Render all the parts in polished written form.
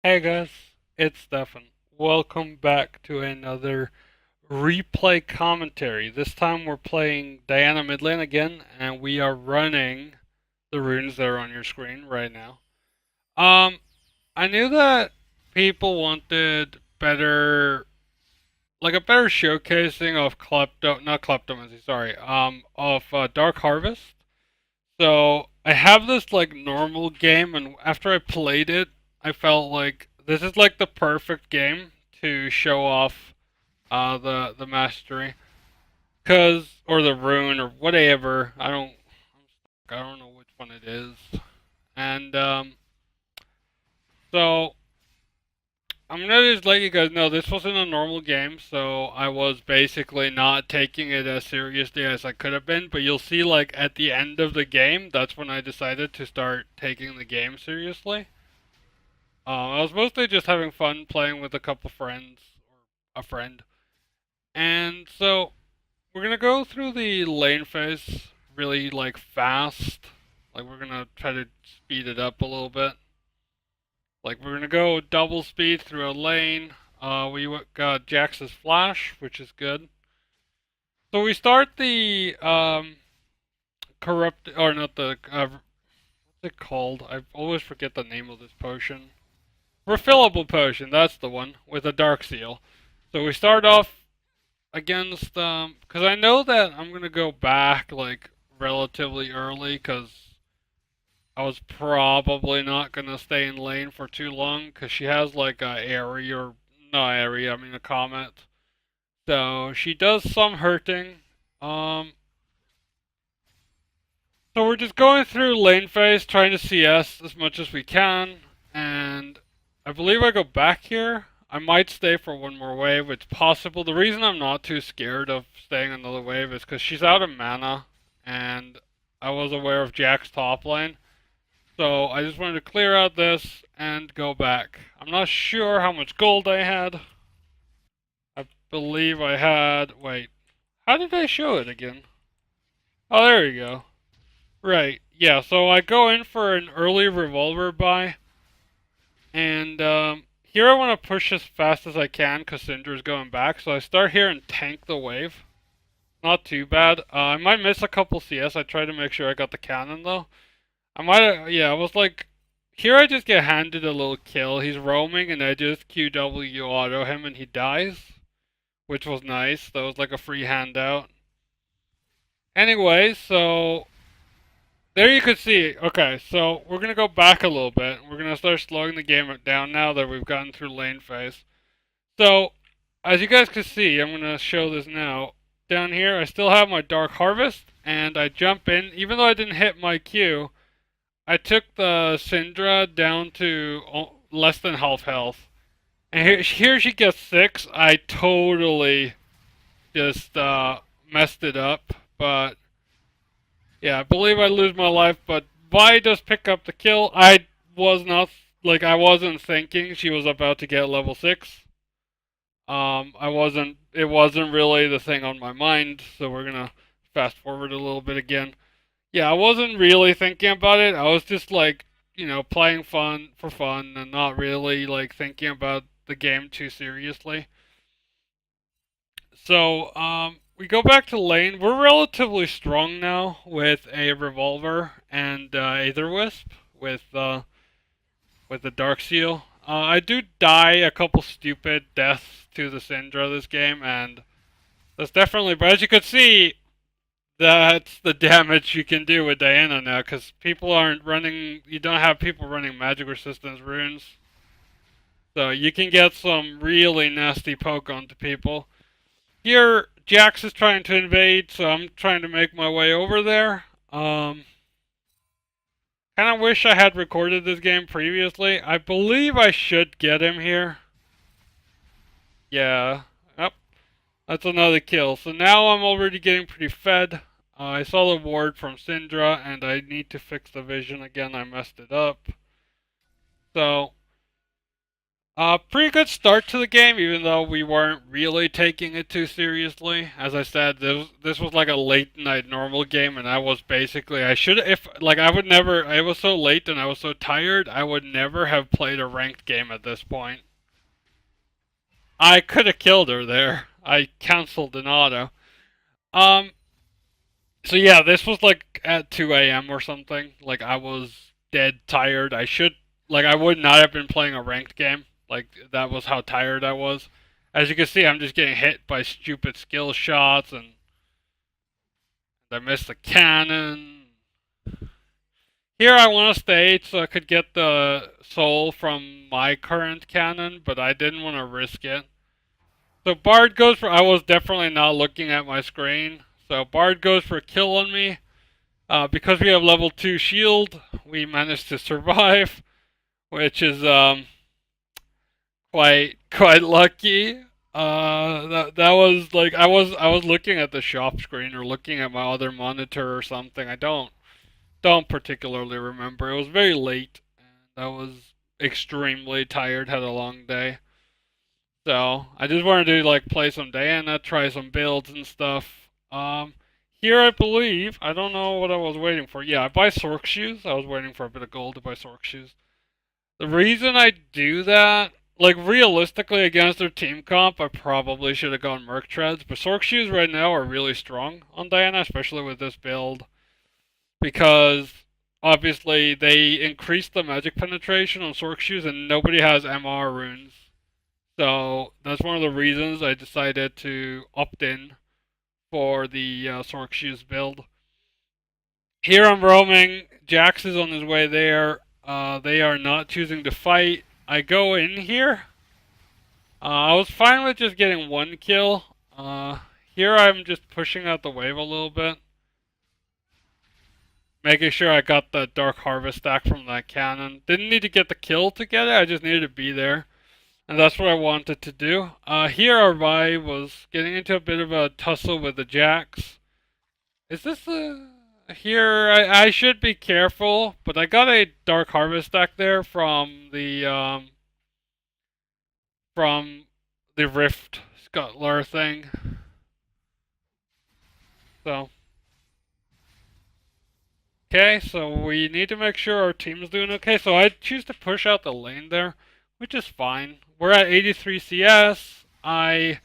Hey guys, it's Stefan. Welcome back to another replay commentary. This time we're playing Diana Midland again, and we are running the runes that are on your screen right now. Um, I knew that people wanted better, like a better showcasing of not kleptomancy, sorry, of Dark Harvest. So I have this like normal game, and after I played it, I felt like this is like the perfect game to show off the mastery, cause or the rune or whatever. I don't know which one it is, and so I'm gonna just let you guys know this wasn't a normal game, so I was basically not taking it as seriously as I could have been. But you'll see, like at the end of the game, that's when I decided to start taking the game seriously. I was mostly just having fun playing with a couple friends or a friend, and so we're gonna go through the lane phase really like fast. Like we're gonna try to speed it up a little bit. Like we're gonna go double speed through a lane. We got Jax's flash, which is good. So we start the corrupt or not the what's it called? I always forget the name of this potion. Refillable potion, that's the one with a dark seal. So we start off against because I know that I'm gonna go back like relatively early because I was probably not gonna stay in lane for too long because she has like a area or not area, I mean a comet. So she does some hurting. Um, so we're just going through lane phase, trying to CS as much as we can, and I believe I go back here. I might stay for one more wave. It's possible. The reason I'm not too scared of staying another wave is because she's out of mana, and I was aware of Jack's top lane. So I just wanted to clear out this and go back. I'm not sure how much gold I had. I believe I had. Wait, how did I show it again? Oh, there we go. Right, yeah, so I go in for an early revolver buy, and here I want to push as fast as I can because Syndra's going back, so I start here and tank the wave. Not too bad. I might miss a couple CS. I try to make sure I got the cannon though. I might, yeah, I was like, here I just get handed a little kill. He's roaming, and I just QW auto him, and he dies, which was nice. That was like a free handout. Anyway, so there you could see. Okay, so we're gonna go back a little bit. We're gonna start slowing the game down now that we've gotten through lane phase. So, as you guys can see, I'm gonna show this now. Down here, I still have my Dark Harvest, and I jump in. Even though I didn't hit my Q, I took the Syndra down to less than half health. And here she gets 6. I totally just messed it up, but yeah, I believe I lose my life, but Vi does pick up the kill. I was not I wasn't thinking she was about to get level 6. I wasn't. It wasn't really the thing on my mind. So we're gonna fast forward a little bit again. Yeah, I wasn't really thinking about it. I was just like, playing fun for fun and not really like thinking about the game too seriously. So, we go back to lane. We're relatively strong now with a revolver and Aether Wisp with the Dark Seal. I do die a couple stupid deaths to the Syndra this game, and that's definitely. But as you can see, that's the damage you can do with Diana now, because people aren't running. You don't have people running magic resistance runes, so you can get some really nasty poke onto people. Here, Jax is trying to invade, so I'm trying to make my way over there. Kind of wish I had recorded this game previously. I believe I should get him here. Yeah. Yep. That's another kill. So now I'm already getting pretty fed. I saw the ward from Syndra, and I need to fix the vision again. I messed it up. So, Pretty good start to the game, even though we weren't really taking it too seriously. As I said, this was like a late night normal game, and I was basically I should if like I would never. I was so late and I was so tired. I would never have played a ranked game at this point. I could have killed her there. I canceled an auto. Um. So yeah, this was like at 2 a.m. or something. Like I was dead tired. I would not have been playing a ranked game. Like that was how tired I was. As you can see, I'm just getting hit by stupid skill shots, and I missed the cannon. Here I want to stay so I could get the soul from my current cannon, but I didn't want to risk it. So Bard goes for. I was definitely not looking at my screen. So Bard goes for a kill on me. Because we have level 2 shield, we managed to survive, which is quite lucky. That was like I was looking at the shop screen or looking at my other monitor or something. I don't particularly remember. It was very late, and I was extremely tired. Had a long day, so I just wanted to like play some Diana, try some builds and stuff. Here I believe I don't know what I was waiting for. Yeah, I buy Sork shoes. I was waiting for a bit of gold to buy Sork shoes. The reason I do that, like realistically against their team comp, I probably should have gone Merc Treads, but Sork shoes right now are really strong on Diana, especially with this build, because obviously they increase the magic penetration on Sork shoes, and nobody has MR runes. So that's one of the reasons I decided to opt in for the Sork shoes build. Here I'm roaming. Jax is on his way there. They are not choosing to fight. I go in here. I was fine with just getting one kill. Here I'm just pushing out the wave a little bit. Making sure I got the Dark Harvest stack from that cannon. Didn't need to get the kill to get it, I just needed to be there. And that's what I wanted to do. Here our Vi was getting into a bit of a tussle with the Jax. Is this a... Here, I should be careful, but I got a Dark Harvest stack there from the Rift Scuttler thing. So, okay, so we need to make sure our team is doing okay. So I choose to push out the lane there, which is fine. We're at 83 CS. I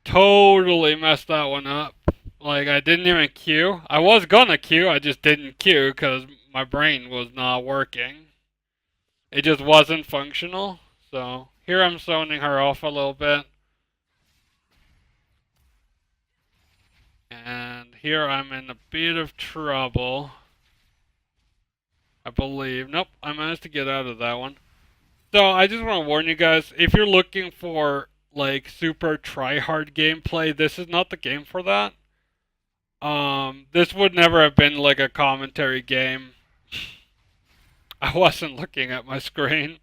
totally messed that one up. Like, I didn't even queue. I was gonna queue, I just didn't queue because my brain was not working. It just wasn't functional. So, here I'm zoning her off a little bit. And here I'm in a bit of trouble. I believe. Nope, I managed to get out of that one. So, I just want to warn you guys, if you're looking for, like, super try-hard gameplay, this is not the game for that. This would never have been like a commentary game. I wasn't looking at my screen.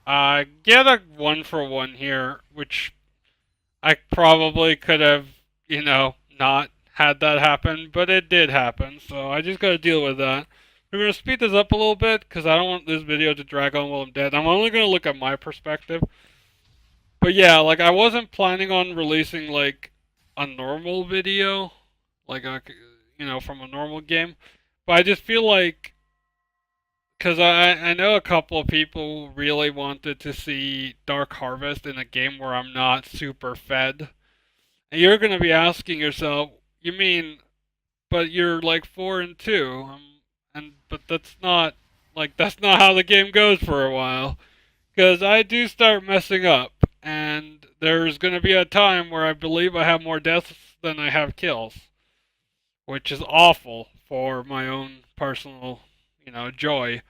Get a 1-for-1 here, which I probably could have, not had that happen, but it did happen, so I just gotta deal with that. We're gonna speed this up a little bit, because I don't want this video to drag on while I'm dead. I'm only gonna look at my perspective. But yeah, like, I wasn't planning on releasing, like, a normal video, like, from a normal game. But I just feel like, because I know a couple of people really wanted to see Dark Harvest in a game where I'm not super fed. And you're going to be asking yourself, you mean, but you're like 4-2, but that's not how the game goes for a while. Because I do start messing up, and there's going to be a time where I believe I have more deaths than I have kills, which is awful for my own personal, joy.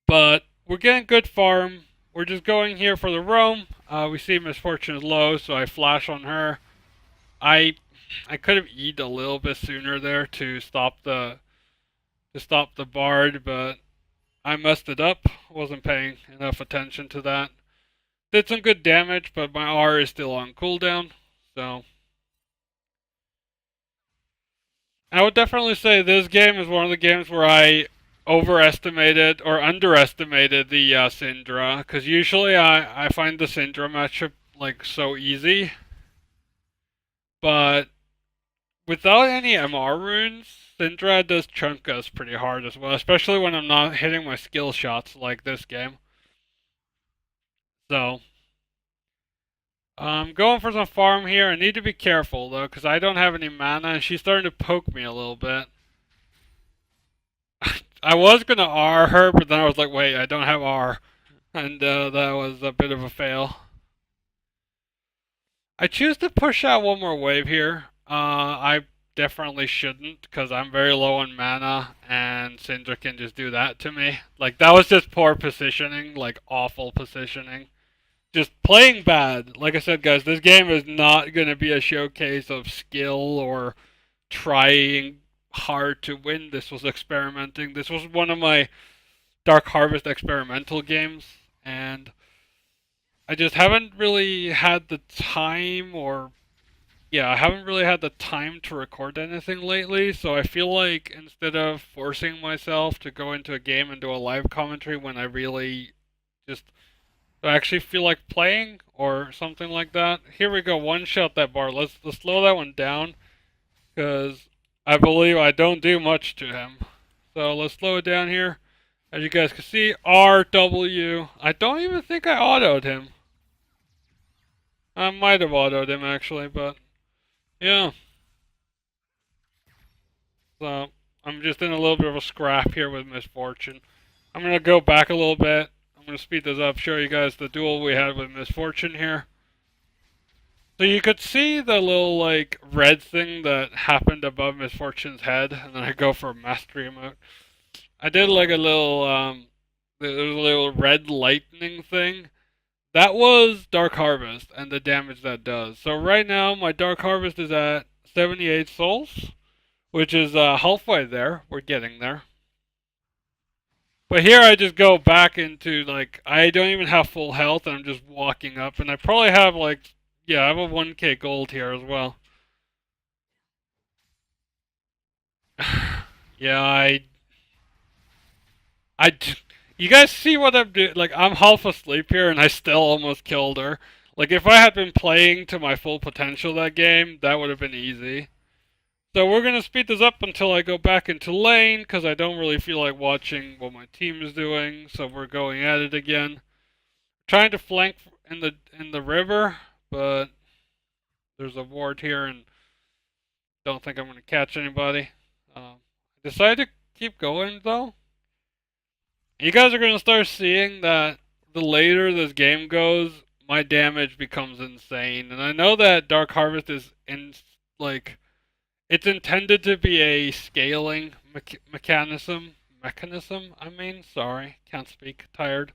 But we're getting good farm. We're just going here for the roam. We see Misfortune is low, so I flash on her. I could have E'd a little bit sooner there to stop the Bard, but I messed it up. Wasn't paying enough attention to that. Did some good damage, but my R is still on cooldown, so I would definitely say this game is one of the games where I overestimated or underestimated the Syndra, because usually I find the Syndra matchup like so easy, but without any MR runes, Syndra does chunk us pretty hard as well, especially when I'm not hitting my skill shots like this game. So, I'm going for some farm here. I need to be careful though, because I don't have any mana, and she's starting to poke me a little bit. I was gonna R her, but then I was like, wait, I don't have R. And that was a bit of a fail. I choose to push out one more wave here. I definitely shouldn't, because I'm very low on mana, and Syndra can just do that to me. Like, that was just poor positioning, like, awful positioning. Just playing bad. Like I said, guys, this game is not going to be a showcase of skill or trying hard to win. This was experimenting. This was one of my Dark Harvest experimental games, and I just haven't really had the time or yeah, I haven't really had the time to record anything lately, so I feel like instead of forcing myself to go into a game and do a live commentary when I really just actually feel like playing or something like that. Here we go, one shot that bar. Let's slow that one down because I believe I don't do much to him. So let's slow it down here. As you guys can see, RW. I don't even think I autoed him. I might have autoed him actually, but yeah. So I'm just in a little bit of a scrap here with Misfortune. I'm gonna go back a little bit. I'm gonna speed this up, show you guys the duel we had with Misfortune here. So you could see the little like red thing that happened above Misfortune's head, and then I go for a mastery emote. I did like a little there was a little red lightning thing. That was Dark Harvest and the damage that does. So right now my Dark Harvest is at 78 souls, which is halfway there. We're getting there. But here I just go back into like I don't even have full health and I'm just walking up and I probably have like yeah, I have a 1k gold here as well. Yeah, I you guys see what I'm doing? Like I'm half asleep here and I still almost killed her. Like if I had been playing to my full potential that game, that would have been easy. So we're gonna speed this up until I go back into lane because I don't really feel like watching what my team is doing. So we're going at it again, trying to flank in the river, but there's a ward here and don't think I'm gonna catch anybody. Decided to keep going though. You guys are gonna start seeing that the later this game goes, my damage becomes insane, and I know that Dark Harvest is in like it's intended to be a scaling mechanism. Mechanism, I mean, sorry, can't speak. Tired.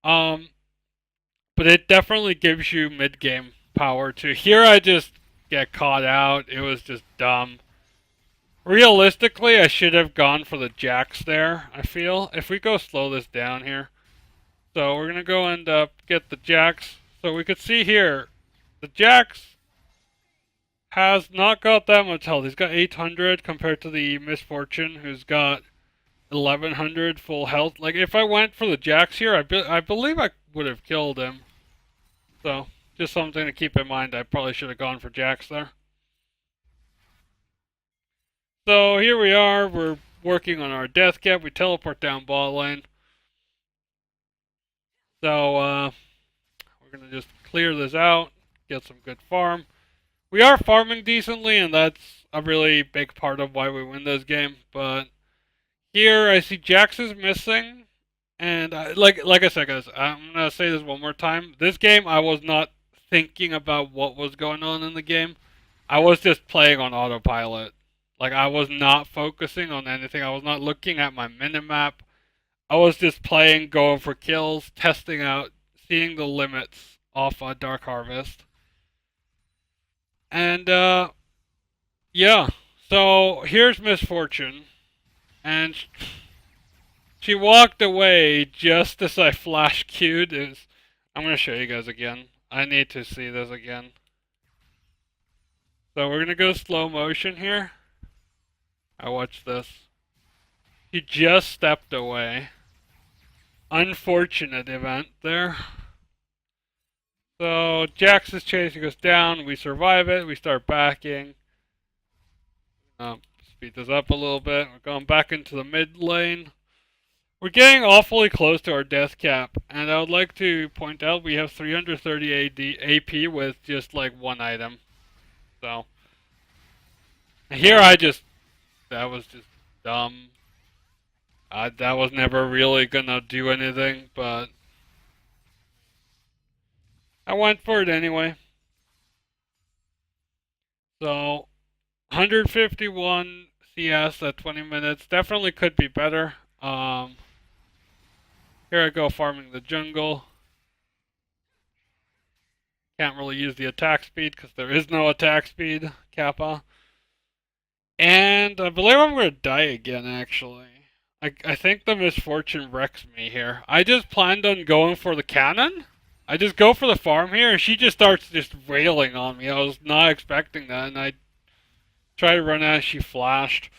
Um, but it definitely gives you mid game power too. Here, I just get caught out. It was just dumb. Realistically, I should have gone for the jacks there. I feel if we go slow this down here. So we're gonna go and get the jacks. So we could see here, the jacks has not got that much health. He's got 800 compared to the Misfortune, who's got 1100 full health. Like, if I went for the jacks here, I believe I would have killed him. So, just something to keep in mind. I probably should have gone for jacks there. So, here we are. We're working on our death cap. We teleport down bot lane. So, we're going to just clear this out, get some good farm. We are farming decently, and that's a really big part of why we win this game. But here I see Jax is missing, and like I said, guys, I'm gonna say this one more time. This game, I was not thinking about what was going on in the game. I was just playing on autopilot. Like I was not focusing on anything. I was not looking at my minimap. I was just playing, going for kills, testing out, seeing the limits off Dark Harvest. And yeah, so here's Misfortune, and she walked away just as I flash queued. I'm gonna show you guys again. I need to see this again. So we're gonna go slow motion here. I watch this. He just stepped away. Unfortunate event there. So Jax's chase goes down. We survive it. We start backing. Speed this up a little bit. We're going back into the mid lane. We're getting awfully close to our death cap, and I would like to point out we have 330 AP with just like one item. So here that was just dumb. That was never really gonna do anything, but I went for it anyway. So 151 CS at 20 minutes definitely could be better. Here I go farming the jungle. Can't really use the attack speed because there is no attack speed, Kappa. And I believe I'm going to die again, actually. I think the misfortune wrecks me here. I just planned on going for the cannon. I just go for the farm here, and she just starts just wailing on me. I was not expecting that, and I tried to run out, she flashed.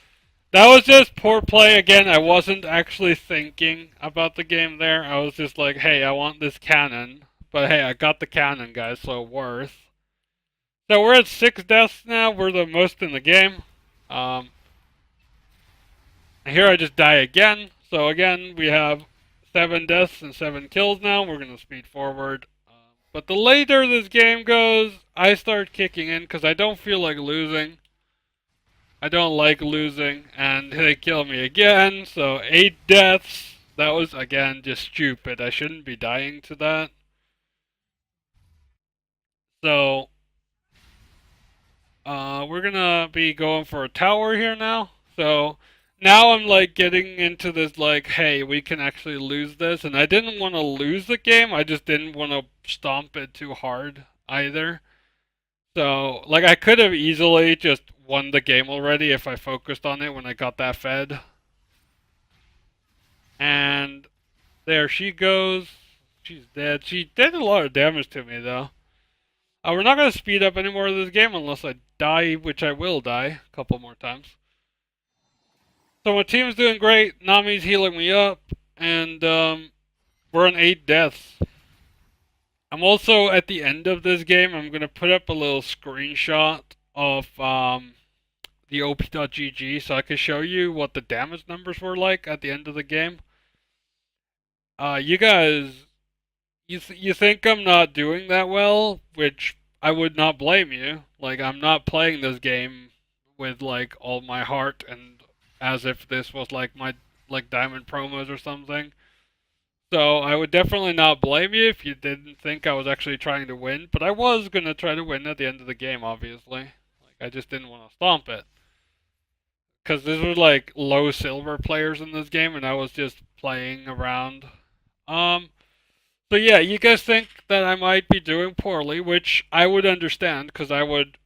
That was just poor play again. I wasn't actually thinking about the game there. I was just like, hey, I want this cannon. But hey, I got the cannon, guys, so worth. So we're at 6 deaths now. We're the most in the game. And here I just die again. So again, we have 7 deaths and 7 kills now. We're going to speed forward. But the later this game goes, I start kicking in because I don't feel like losing. I don't like losing, and they kill me again, so 8 deaths. That was, again, just stupid. I shouldn't be dying to that. So, we're gonna be going for a tower here now. So, now I'm, like, getting into this, like, hey, we can actually lose this, and I didn't want to lose the game, I just didn't want to stomp it too hard, either. So, like, I could have easily just won the game already if I focused on it when I got that fed. And there she goes. She's dead. She did a lot of damage to me, though. We're not going to speed up any more of this game unless I die, which I will die a couple more times. So my team's doing great. Nami's healing me up. And we're on 8 deaths. I'm also, at the end of this game, I'm going to put up a little screenshot of the op.gg so I can show you what the damage numbers were like at the end of the game. You guys, you think I'm not doing that well, which I would not blame you. Like, I'm not playing this game with like all my heart and as if this was like my like diamond promos or something. So I would definitely not blame you if you didn't think I was actually trying to win, but I was gonna try to win at the end of the game, obviously. Like, I just didn't want to stomp it. Because these were like low silver players in this game, and I was just playing around. So yeah, you guys think that I might be doing poorly, which I would understand, because I would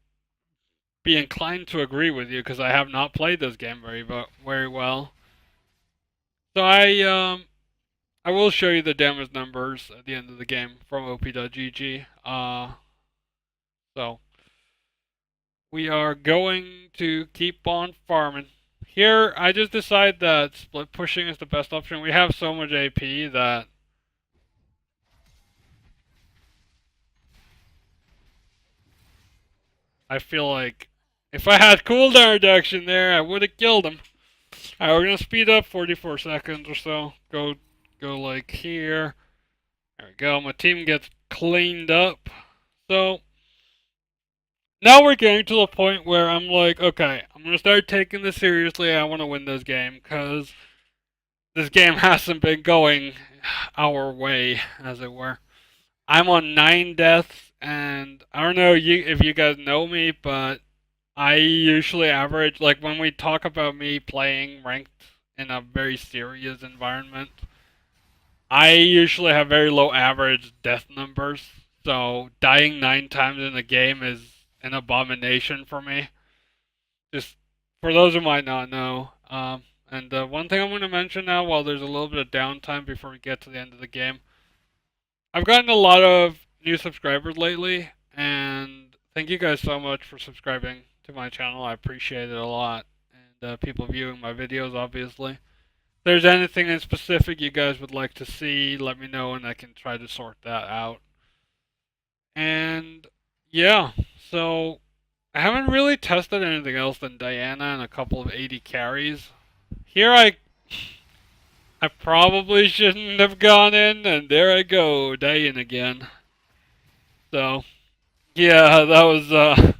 be inclined to agree with you, because I have not played this game very well. So I will show you the damage numbers at the end of the game from op.gg. So we are going to keep on farming. Here, I just decide that split pushing is the best option. We have so much AP that I feel like if I had cooldown reduction there, I would have killed him. Alright, we're gonna speed up 44 seconds or so. Go like here. There we go. My team gets cleaned up. So now we're getting to the point where I'm like, okay, I'm gonna start taking this seriously. I want to win this game because this game hasn't been going our way, as it were. I'm on 9 deaths, and I don't know if you guys know me, but I usually average, like when we talk about me playing ranked in a very serious environment, I usually have very low average death numbers. So dying 9 times in a game is an abomination for me. Just for those who might not know. And one thing I'm going to mention now, while there's a little bit of downtime before we get to the end of the game, I've gotten a lot of new subscribers lately, and thank you guys so much for subscribing to my channel. I appreciate it a lot, and people viewing my videos, obviously. there's anything in specific you guys would like to see, let me know and I can try to sort that out. And yeah, so I haven't really tested anything else than Diana and a couple of 80 carries. Here I probably shouldn't have gone in, and there I go, dying again. So yeah, that was that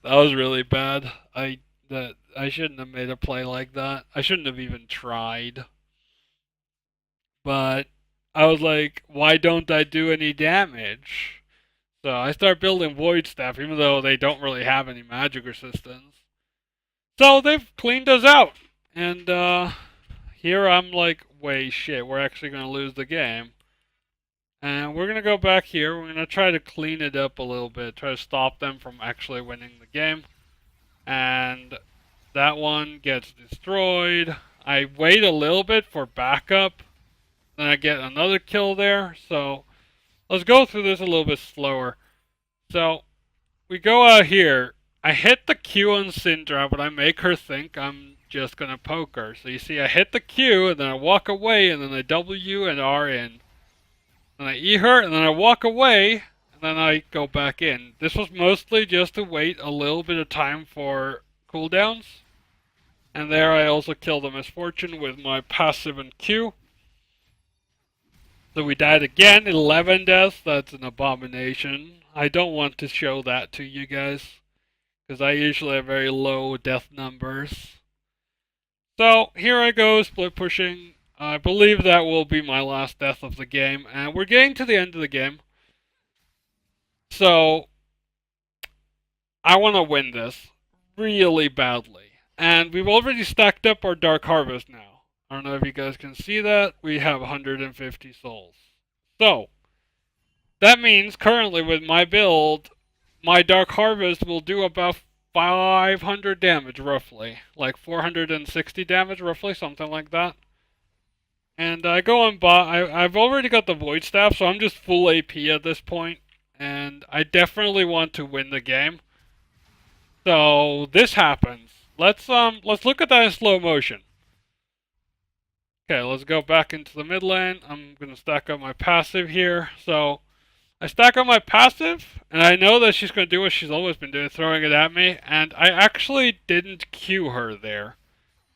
was really bad. I shouldn't have made a play like that. I shouldn't have even tried. But I was like, why don't I do any damage? So I start building Void Staff, even though they don't really have any magic resistance. So they've cleaned us out. And here I'm like, wait, shit, we're actually going to lose the game. And we're going to go back here. We're going to try to clean it up a little bit, try to stop them from actually winning the game. And that one gets destroyed. I wait a little bit for backup. Then I get another kill there. So let's go through this a little bit slower. So we go out here. I hit the Q on Syndra, but I make her think I'm just gonna poke her. So you see I hit the Q, and then I walk away, and then I W and R in. And I E her, and then I walk away, and then I go back in. This was mostly just to wait a little bit of time for cooldowns. And there I also kill the Misfortune with my passive and Q. So we died again, 11 deaths, that's an abomination. I don't want to show that to you guys, because I usually have very low death numbers. So here I go, split pushing. I believe that will be my last death of the game, and we're getting to the end of the game. So I want to win this really badly. And we've already stacked up our Dark Harvest now. I don't know if you guys can see that. We have 150 souls. So that means currently with my build, my Dark Harvest will do about 500 damage roughly. Like 460 damage roughly, something like that. And I go on I've already got the Void Staff, so I'm just full AP at this point. And I definitely want to win the game. So this happens. Let's look at that in slow motion. Okay, let's go back into the mid lane. I'm gonna stack up my passive here. So I stack up my passive, and I know that she's gonna do what she's always been doing, throwing it at me. And I actually didn't Q her there.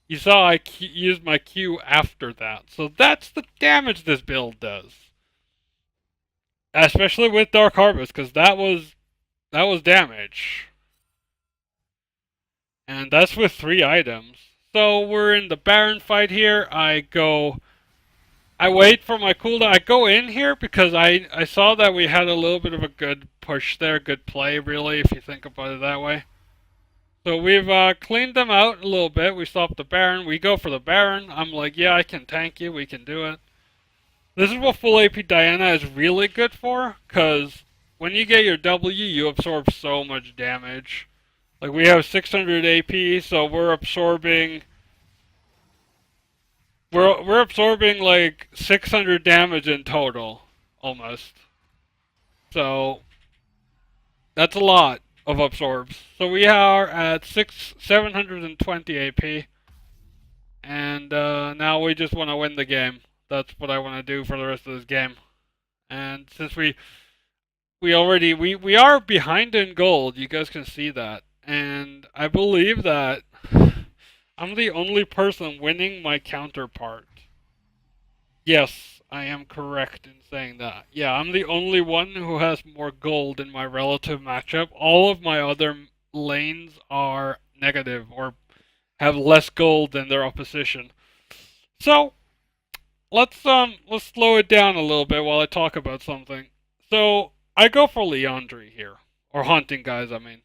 You saw I used my Q after that. So that's the damage this build does. Especially with Dark Harvest, because that was damage. And that's with 3 items. So we're in the Baron fight here. I wait for my cooldown. I go in here because I saw that we had a little bit of a good push there, good play really, if you think about it that way. So we've cleaned them out a little bit. We stopped the Baron. We go for the Baron. I'm like, yeah, I can tank you. We can do it. This is what full AP Diana is really good for, because when you get your W, you absorb so much damage. Like, we have 600 AP, so we're absorbing like 600 damage in total, almost. So that's a lot of absorbs. So we are at 720 AP, and now we just want to win the game. That's what I want to do for the rest of this game. And since we are behind in gold, you guys can see that. And I believe that I'm the only person winning my counterpart. Yes, I am correct in saying that. Yeah, I'm the only one who has more gold in my relative matchup. All of my other lanes are negative or have less gold than their opposition. So let's slow it down a little bit while I talk about something. So I go for Leandry here, or hunting guys, I mean.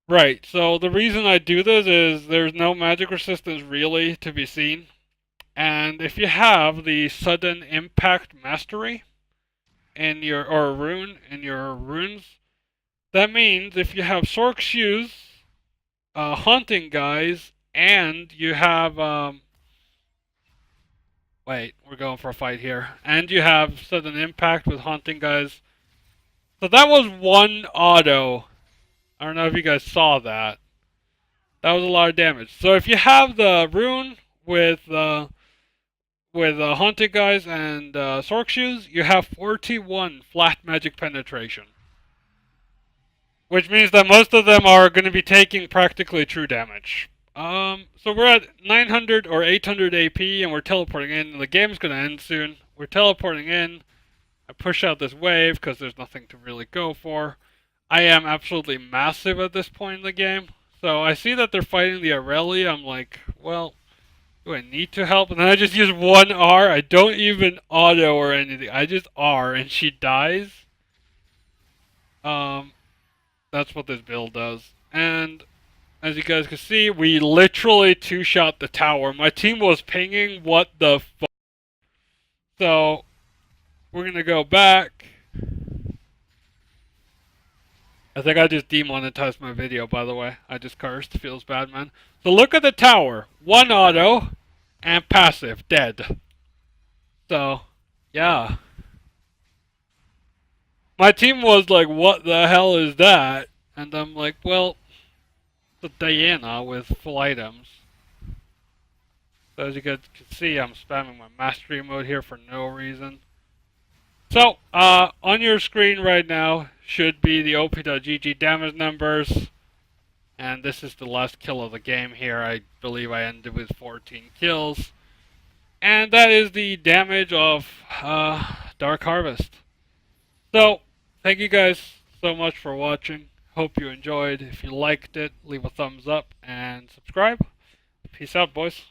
Right, so the reason I do this is there's no magic resistance really to be seen. And if you have the sudden impact mastery in your, or a rune in your runes, that means if you have Sork shoes, hunting guys, and you have, wait, we're going for a fight here. And you have sudden impact with hunting guys. So that was one auto. I don't know if you guys saw that. That was a lot of damage. So if you have the rune with haunted guys and sork shoes, you have 41 flat magic penetration, which means that most of them are going to be taking practically true damage. So we're at 900 or 800 AP, and we're teleporting in. And the game's going to end soon. We're teleporting in. I push out this wave because there's nothing to really go for. I am absolutely massive at this point in the game. So I see that they're fighting the Aurelia. I'm like, well, do I need to help? And then I just use one R. I don't even auto or anything. I just R, and she dies. Um, that's what this build does. And as you guys can see, we literally two-shot the tower. My team was pinging, what the fuck? So, we're gonna go back. I think I just demonetized my video, by the way. I just cursed. Feels bad, man. So look at the tower. One auto, and passive. Dead. So, yeah. My team was like, what the hell is that? And I'm like, well, the Diana with full items. So as you guys can see, I'm spamming my mastery mode here for no reason. So, on your screen right now should be the op.gg damage numbers. And this is the last kill of the game here. I believe I ended with 14 kills. And that is the damage of Dark Harvest. So, thank you guys so much for watching. Hope you enjoyed. If you liked it, leave a thumbs up and subscribe. Peace out, boys.